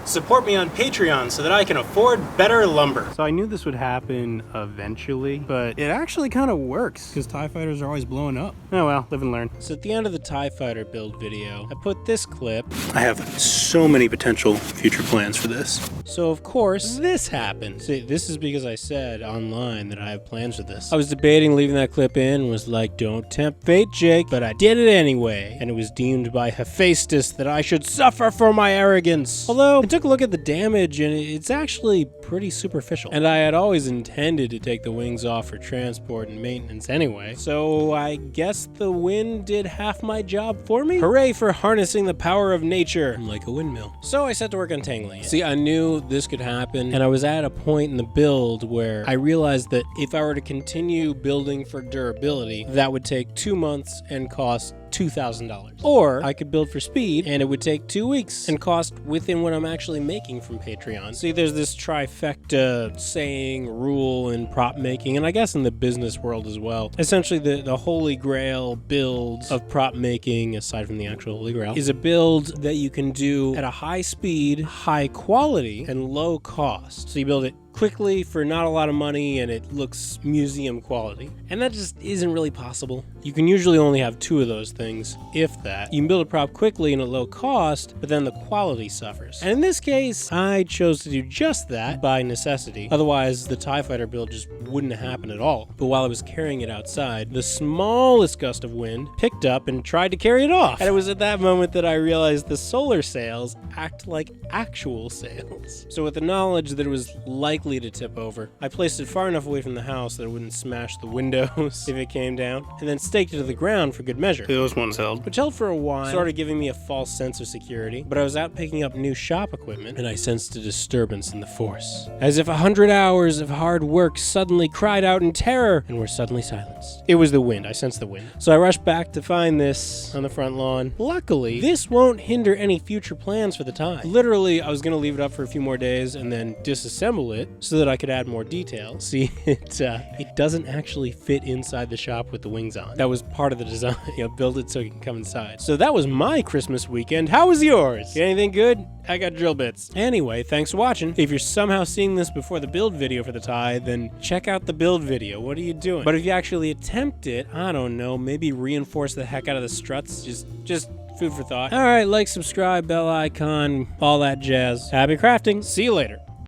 Support me on Patreon so that I can afford better lumber. So I knew this would happen eventually, but it actually kind of works because TIE fighters are always blowing up. Oh well, live and learn. So at the end of the TIE fighter build video, I put this clip. I have so many potential future plans for this. So of course, this happened. See, this is because I said online that I have plans for this. I was debating leaving that clip in and was like, don't tempt fate, Jake, but I did it anyway. And it was deemed by Hephaestus that I should suffer for my arrogance. Although, I took a look at the damage and it's actually pretty superficial. And I had always intended to take the wings off for transport and maintenance anyway. So I guess the wind did half my job for me? Hooray for harnessing the power of nature. I'm like a windmill. So I set to work untangling it. See, I knew this could happen, and I was at a point in the build where I realized that if I were to continue building for durability, that would take 2 months and cost $2,000. Or I could build for speed and it would take 2 weeks and cost within what I'm actually making from Patreon. See, there's this trifecta saying, rule, and prop making, and I guess in the business world as well. Essentially, the holy grail build of prop making, aside from the actual holy grail, is a build that you can do at a high speed, high quality, and low cost. So you build it quickly for not a lot of money and it looks museum quality. And that just isn't really possible. You can usually only have 2 of those things, if that. You can build a prop quickly and at low cost, but then the quality suffers. And in this case, I chose to do just that by necessity. Otherwise, the TIE fighter build just wouldn't happen at all. But while I was carrying it outside, the smallest gust of wind picked up and tried to carry it off. And it was at that moment that I realized the solar sails act like actual sails. So with the knowledge that it was likely to tip over, I placed it far enough away from the house that it wouldn't smash the windows if it came down, and then staked it to the ground for good measure. Those ones held. Which held for a while, sort of giving me a false sense of security, but I was out picking up new shop equipment, and I sensed a disturbance in the force. As if 100 hours of hard work suddenly cried out in terror, and were suddenly silenced. It was the wind. I sensed the wind. So I rushed back to find this on the front lawn. Luckily, this won't hinder any future plans for the TIE. Literally, I was going to leave it up for a few more days and then disassemble it so that I could add more detail. See, it doesn't actually fit inside the shop with the wings on. That was part of the design. Build it so it can come inside. So that was my Christmas weekend. How was yours? Get anything good? I got drill bits. Anyway, thanks for watching. If you're somehow seeing this before the build video for the TIE, then check out the build video. What are you doing? But if you actually attempt it, I don't know, maybe reinforce the heck out of the struts. Just food for thought. All right, like, subscribe, bell icon, all that jazz. Happy crafting. See you later.